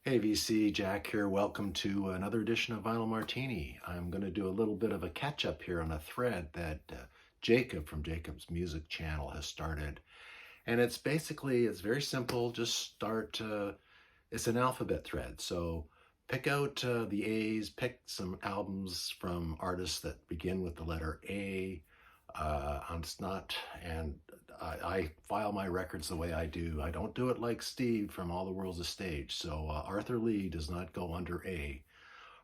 Hey VC, Jack here. Welcome to another edition of Vinyl Martini. I'm going to do a little bit of a catch up here on a thread that Jacob from Jacob's Music channel has started. And it's very simple. Just start, it's an alphabet thread. So pick out the A's, pick some albums from artists that begin with the letter A. It's not, and I file my records the way I do. I don't do it like Steve from All the World's a Stage. So Arthur Lee does not go under A.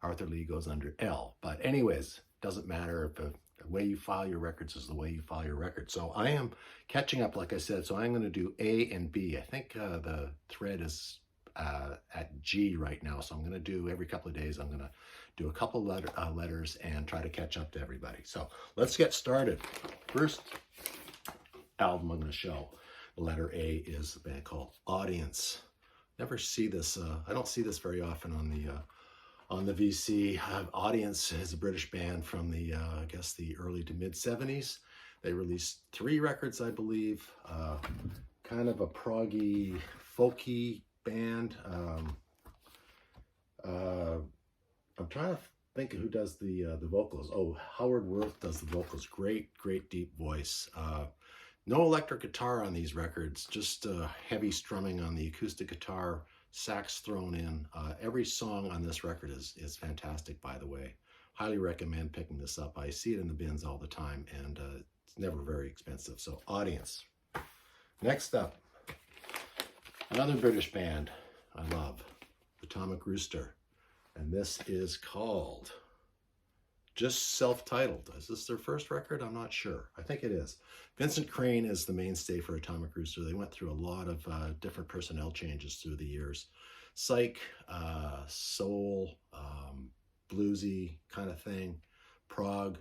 Arthur Lee goes under L. But anyways, doesn't matter if the way you file your records is the way you file your records. So I am catching up, like I said. So I'm going to do A and B. I think the thread is at G right now. So I'm going to do every couple of days. I'm going to do a couple letters and try to catch up to everybody. So let's get started. First album I'm going to show, the letter A, is a band called Audience. Never see this. I don't see this very often on the VC. Audience is a British band from the I guess the early to mid 70s. They released 3 records, I believe. Kind of a proggy, folky band. I'm trying to think who does the vocals. Oh, Howard Worth does the vocals. Great deep voice. No electric guitar on these records, just heavy strumming on the acoustic guitar, sax thrown in. Every song on this record is fantastic, by the way. Highly recommend picking this up. I see it in the bins all the time, and it's never very expensive. So Audience. Next up, another British band I love, Atomic Rooster. And this is called just self-titled. Is this their first record? I'm not sure. I think it is. Vincent Crane is the mainstay for Atomic Rooster. They went through a lot of different personnel changes through the years. Psych, soul, bluesy kind of thing, prog.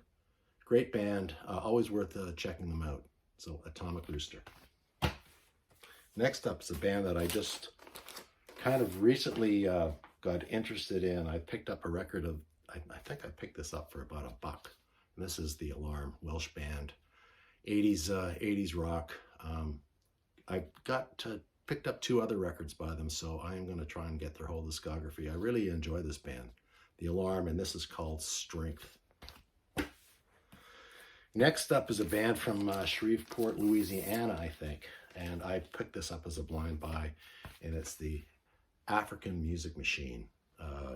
Great band. Always worth checking them out. So Atomic Rooster. Next up is a band that I just kind of recently got interested in. I picked up a record of, I think I picked this up for about $1. And this is The Alarm, Welsh band, 80s rock. I picked up 2 other records by them, so I am going to try and get their whole discography. I really enjoy this band, The Alarm, and this is called Strength. Next up is a band from Shreveport, Louisiana, I think, and I picked this up as a blind buy, and it's the African Music Machine.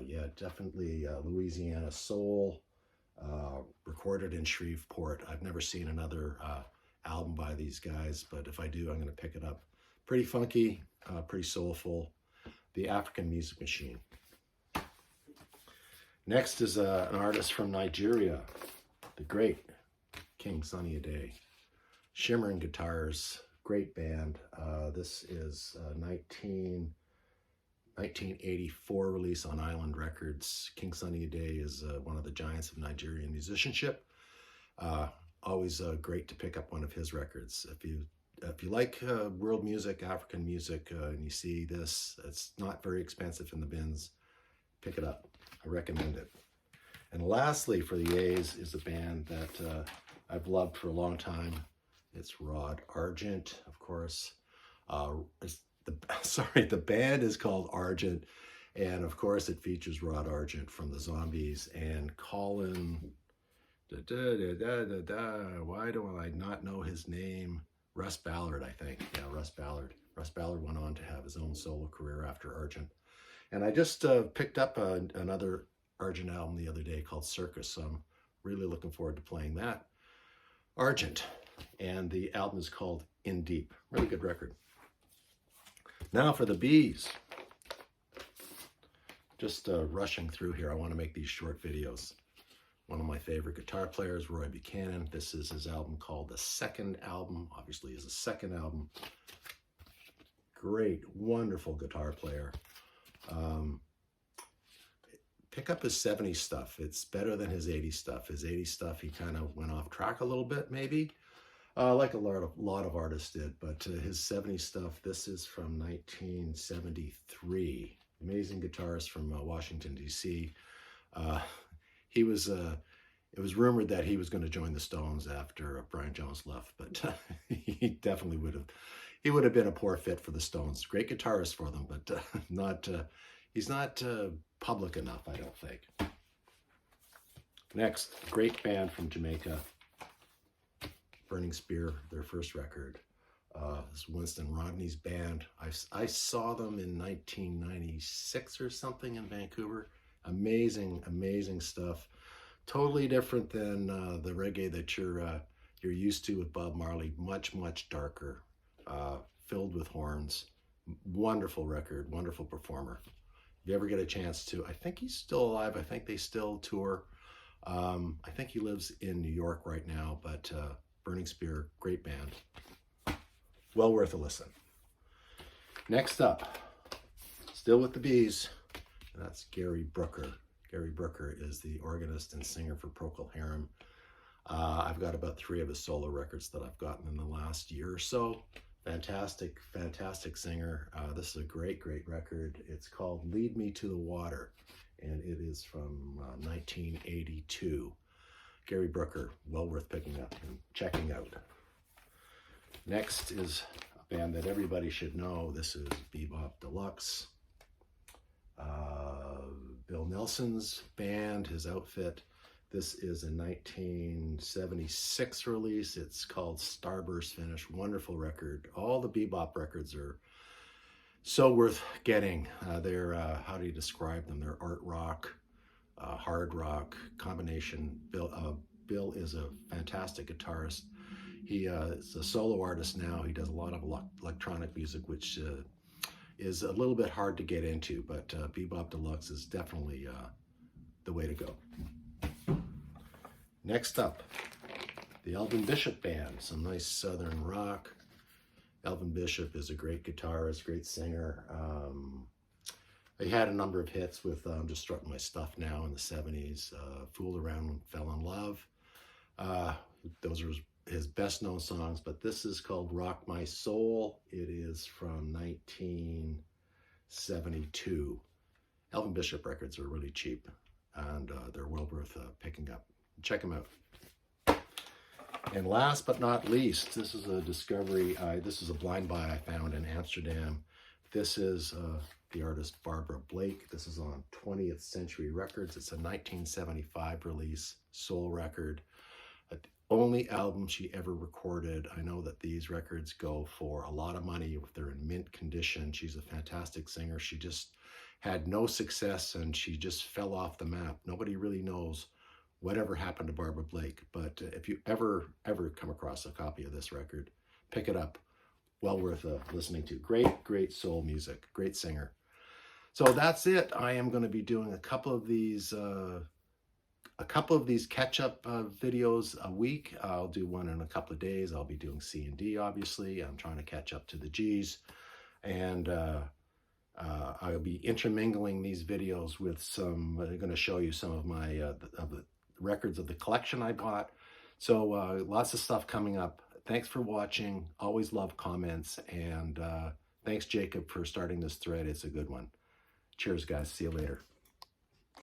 Yeah, definitely Louisiana soul, recorded in Shreveport. I've never seen another album by these guys, but if I do, I'm going to pick it up. Pretty funky, pretty soulful. The African Music Machine. Next is an artist from Nigeria, the great King Sunny Ade. Shimmering guitars, great band. This is 1984 release on Island Records. King Sunny Ade is one of the giants of Nigerian musicianship. Always great to pick up one of his records. If you like world music, African music, and you see this, it's not very expensive in the bins. Pick it up. I recommend it. And lastly, for the A's, is a band that I've loved for a long time. It's Rod Argent, of course. The band is called Argent, and of course it features Rod Argent from the Zombies and Colin. Why do I not know his name? Russ Ballard, I think. Yeah, Russ Ballard. Russ Ballard went on to have his own solo career after Argent. And I just picked up another Argent album the other day called Circus, so I'm really looking forward to playing that. Argent, and the album is called In Deep. Really good record. Now for the B's. Just rushing through here. I want to make these short videos. One of my favorite guitar players, Roy Buchanan. This is his album called The Second Album. Obviously, is a second album. Great, wonderful guitar player. Pick up his 70s stuff. It's better than his 80s stuff. His 80s stuff, he kind of went off track a little bit, maybe. Like a lot of artists did, but his 70s stuff, this is from 1973. Amazing guitarist from Washington, D.C. It was rumored that he was going to join the Stones after Brian Jones left, but he definitely would have been a poor fit for the Stones. Great guitarist for them, but not he's not public enough, I don't think. Next, great band from Jamaica, Burning Spear, their first record. This is Winston Rodney's band. I saw them in 1996 or something in Vancouver. Amazing, amazing stuff. Totally different than the reggae that you're used to with Bob Marley. Much, much darker, filled with horns. Wonderful record, wonderful performer. If you ever get a chance to, I think he's still alive. I think they still tour. I think he lives in New York right now, but Burning Spear, great band. Well worth a listen. Next up, still with the Bees, that's Gary Brooker. Gary Brooker is the organist and singer for Procol Harum. I've got about 3 of his solo records that I've gotten in the last year or so. Fantastic, fantastic singer. This is a great, great record. It's called Lead Me to the Water, and it is from 1982. Gary Brooker, well worth picking up and checking out. Next is a band that everybody should know. This is Bebop Deluxe. Bill Nelson's band, his outfit. This is a 1976 release. It's called Starburst Finish. Wonderful record. All the bebop records are so worth getting. They're, how do you describe them? They're art rock, hard rock combination. Bill is a fantastic guitarist. He is a solo artist now. He does a lot of electronic music, which is a little bit hard to get into, but Bebop Deluxe is definitely the way to go. Next up, the Elvin Bishop Band, some nice southern rock. Elvin Bishop is a great guitarist, great singer. He had a number of hits with I'm Just Strutting My Stuff Now in the 70s, Fooled Around, Fell in Love. Those are his best known songs, but this is called Rock My Soul. It is from 1972. Elvin Bishop records are really cheap, and they're well worth picking up. Check them out. And last but not least, this is a discovery. This is a blind buy I found in Amsterdam. This is the artist Barbara Blake. This is on 20th Century Records. It's a 1975 release, soul record. The only album she ever recorded. I know that these records go for a lot of money if they're in mint condition. She's a fantastic singer. She just had no success and she just fell off the map. Nobody really knows whatever happened to Barbara Blake, but if you ever come across a copy of this record, pick it up. Well worth listening to. Great soul music. Great singer. So that's it. I am going to be doing a couple of these catch-up videos a week. I'll do one in a couple of days. I'll be doing C and D, obviously. I'm trying to catch up to the G's, and I'll be intermingling these videos with some. I'm going to show you some of my the records of the collection I bought. So lots of stuff coming up. Thanks for watching. Always love comments, and thanks Jacob for starting this thread. It's a good one. Cheers guys. See you later.